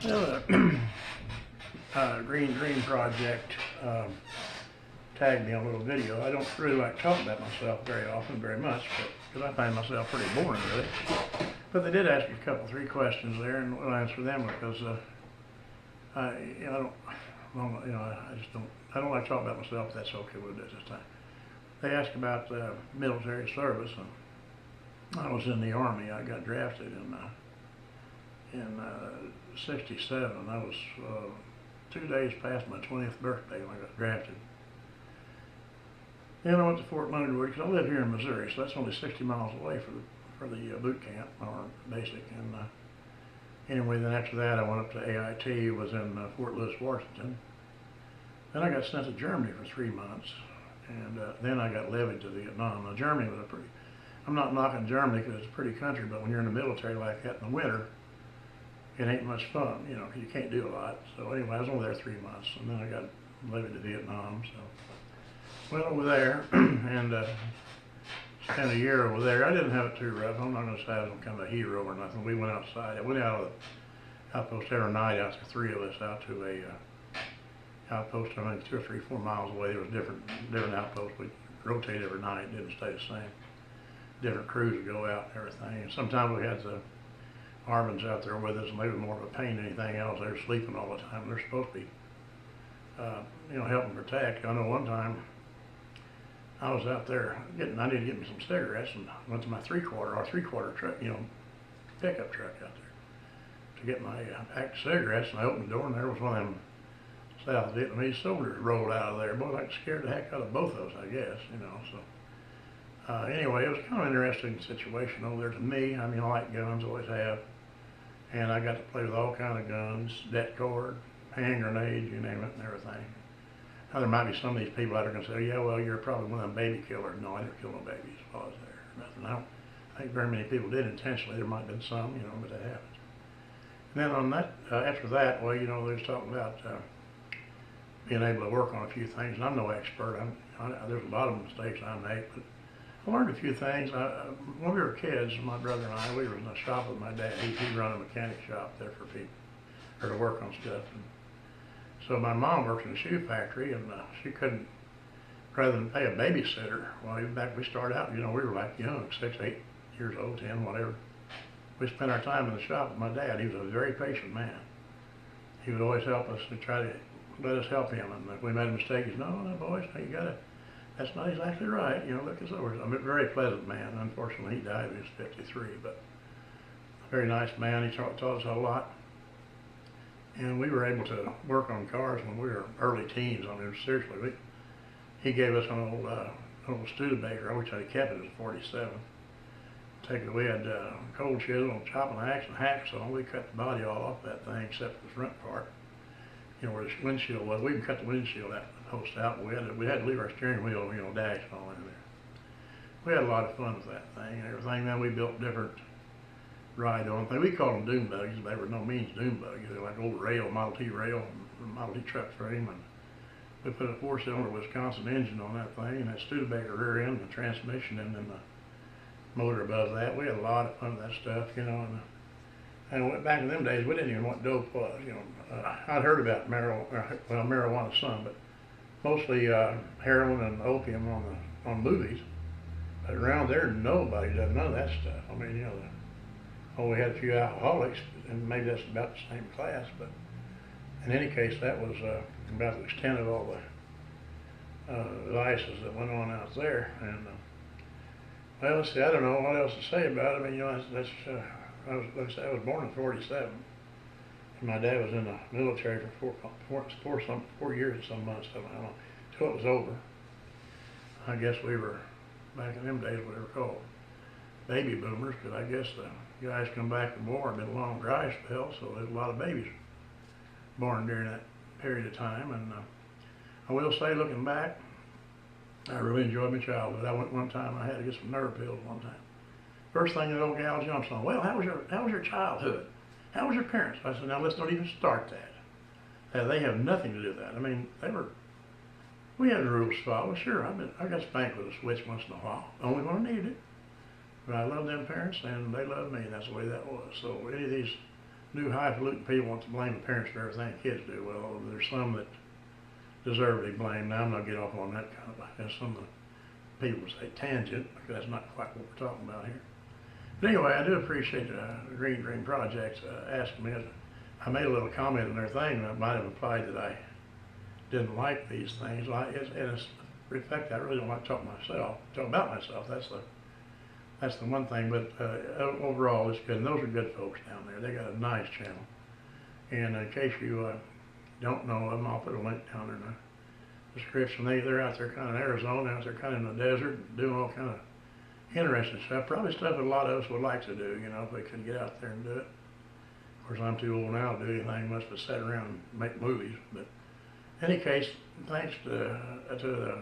Well, Green Dream Project tagged me on a little video. I don't really like talking about myself very often, very much, because I find myself pretty boring, really. But they did ask me a couple, three questions there, and we'll answer them because I don't like talking about myself. But that's okay. We'll do it this time. They asked about military service, and I was in the Army. I got drafted in '67. I was 2 days past my 20th birthday when I got drafted. Then I went to Fort Leonard Wood because I live here in Missouri, so that's only 60 miles away for the boot camp or basic. And anyway, then after that, I went up to AIT, was in Fort Lewis, Washington. Then I got sent to Germany for 3 months, and then I got levied to Vietnam. Now Germany was I'm not knocking Germany because it's a pretty country, but when you're in the military like that in the winter, it ain't much fun, you know, 'cause you can't do a lot. So anyway, I was only there 3 months, and then I got levied to Vietnam. So went over there and spent a year over there. I didn't have it too rough. I'm not going to say I was kind of a hero or nothing. We went outside. I went out of the outpost every night. Out the three of us out to a outpost. I mean, 2 or 3, 4 miles away. There was different outposts. We rotate every night. It didn't stay the same. Different crews would go out and everything. And sometimes we had the Army's out there with us, and they were more of a pain than anything else. They were sleeping all the time. They're supposed to be, helping protect. I know one time I was out there I needed to get me some cigarettes, and I went to my three-quarter truck, pickup truck out there to get my pack of cigarettes, and I opened the door, and there was one of them South Vietnamese soldiers rolled out of there. Boy, that scared the heck out of both of us, I guess, so. Anyway, it was kind of an interesting situation over there to me. I mean, I like guns, always have. And I got to play with all kind of guns, det cord, hand grenades, you name it, and everything. Now, there might be some of these people out there going to say, yeah, well, you're probably one of them baby killers. No, I didn't kill no babies while I was there. Nothing. I don't think very many people did intentionally. There might have been some, but that happens. And then on that, after that, well, they was talking about being able to work on a few things. And I'm no expert. There's a lot of mistakes I make, but I learned a few things. When we were kids, my brother and I, we were in a shop with my dad. He run a mechanic shop there for people, or to work on stuff. And so my mom worked in a shoe factory, and she couldn't, rather than pay a babysitter, well, even back when we started out, we were like young, 6, 8 years old, 10, whatever. We spent our time in the shop with my dad. He was a very patient man. He would always help us and try to let us help him. And if we made a mistake, he'd say, no, boys, that's not exactly right. Look this over. I'm a very pleasant man. Unfortunately, he died when he was 53, but a very nice man. He taught us a lot. And we were able to work on cars when we were early teens. I mean, seriously, he gave us an old Studebaker, which I kept it as a 47. We had cold chisel, chopping axe, and hacksaw. We cut the body all off that thing except for the front part. Where the windshield was. We can cut the windshield out, post out. But we had to leave our steering wheel, dash and all in there. We had a lot of fun with that thing and everything. Then we built different ride-on things. We called them dune buggies. They were no means dune buggies. They were like old rail, Model T rail, and Model T truck frame. And we put a 4-cylinder Wisconsin engine on that thing, and that Studebaker rear end, the transmission, and then the motor above that. We had a lot of fun with that stuff, And back in them days, we didn't even know what dope was. I'd heard about marijuana some, but mostly heroin and opium on movies. But around there, nobody does none of that stuff. I mean, we had a few alcoholics, and maybe that's about the same class. But in any case, that was about the extent of all the vices that went on out there. And well, let's see, I don't know what else to say about it. I mean, I was born in '47, and my dad was in the military for 4 years and some months, I don't know, until it was over. I guess we were, back in them days, what they were called baby boomers, because I guess the guys come back from war, been a long dry spell, so there's a lot of babies born during that period of time. And I will say, looking back, I really enjoyed my childhood. I went one time, I had to get some nerve pills one time. First thing that old gal jumps on, well, how was your childhood? How was your parents? I said, now let's not even start that. They have nothing to do with that. I mean, we had rules to follow. Sure, I got spanked with a switch once in a while, only when I needed it. But I loved them parents, and they loved me, and that's the way that was. So any of these new highfalutin people want to blame the parents for everything the kids do. Well, there's some that deserve to be blamed. Now, I'm not getting off on that kind of, as some of the people say, tangent, because that's not quite what we're talking about here. But anyway, I do appreciate the Green Dream Project asking me. I made a little comment in their thing that might have implied that I didn't like these things. In fact, I really don't like to talk about myself. That's the one thing. But overall, it's good. And those are good folks down there. They got a nice channel. And in case you don't know them, I'll put a link down there in the description. They're out there kind of in Arizona, out there kind of in the desert, doing all kind of interesting stuff. Probably stuff that a lot of us would like to do, you know, if we could get out there and do it. Of course, I'm too old now to do anything much but sit around and make movies. But in any case, thanks to the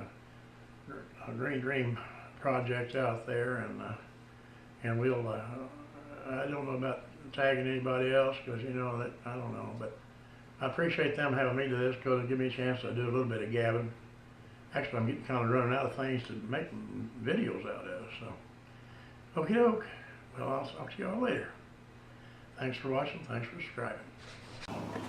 Green Dream Project out there, and we'll, I don't know about tagging anybody else, because, you know, that I don't know, but I appreciate them having me to this, because it'll give me a chance to do a little bit of gabbing. Actually, I'm getting kind of running out of things to make videos out of, so. Okie doke. Well, I'll see y'all later. Thanks for watching. Thanks for subscribing.